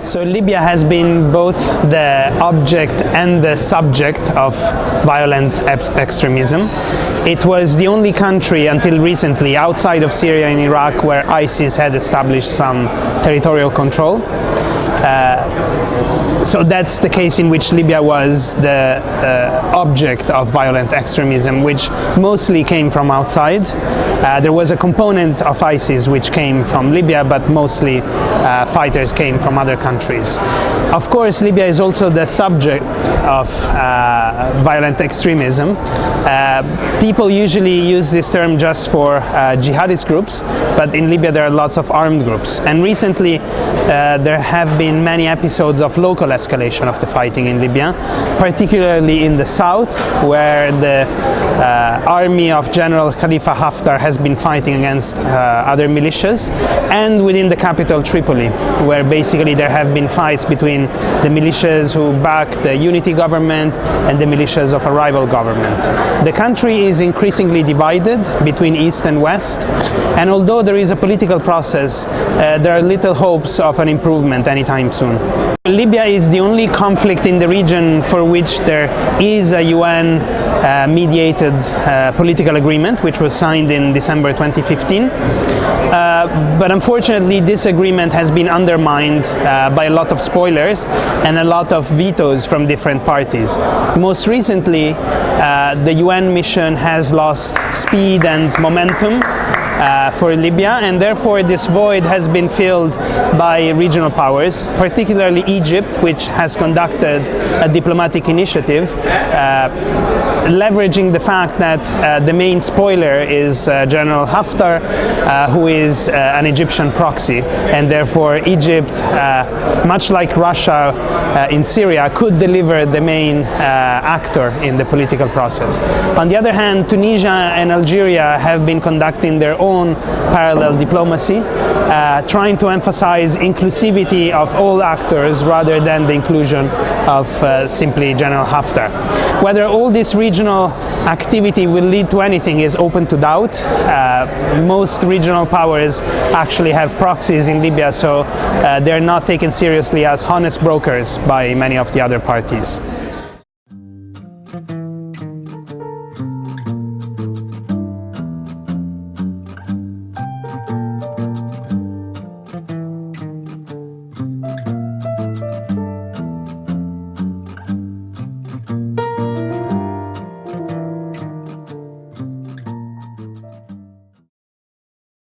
So Libya has been both the object and the subject of violent extremism. It was the only country until recently outside of Syria and Iraq where ISIS had established some territorial control. So that's the case in which Libya was the object of violent extremism, which mostly came from outside. There was a component of ISIS which came from Libya, but mostly fighters came from other countries. Of course, Libya is also the subject of violent extremism. People usually use this term just for jihadist groups, but in Libya there are lots of armed groups. And recently there have been many episodes of local escalation of the fighting in Libya, particularly in the south, where the army of General Khalifa Haftar has been fighting against other militias, and within the capital Tripoli, where basically there have been fights between the militias who back the unity government and the militias of a rival government. The country is increasingly divided between east and west, and although there is a political process, there are little hopes of an improvement anytime soon. Libya is the only conflict in the region for which there is a UN mediated political agreement, which was signed in December 2015. But unfortunately this agreement has been undermined by a lot of spoilers and a lot of vetoes from different parties. Most recently, the UN mission has lost speed and momentum for Libya, and therefore this void has been filled by regional powers, particularly Egypt, which has conducted a diplomatic initiative leveraging the fact that the main spoiler is General Haftar, who is an Egyptian proxy, and therefore Egypt, much like Russia in Syria, could deliver the main actor in the political process. On the other hand, Tunisia and Algeria have been conducting their own parallel diplomacy, trying to emphasize inclusivity of all actors rather than the inclusion of simply General Haftar. Whether all this regional activity will lead to anything is open to doubt. Most regional powers actually have proxies in Libya, so they're not taken seriously as honest brokers by many of the other parties.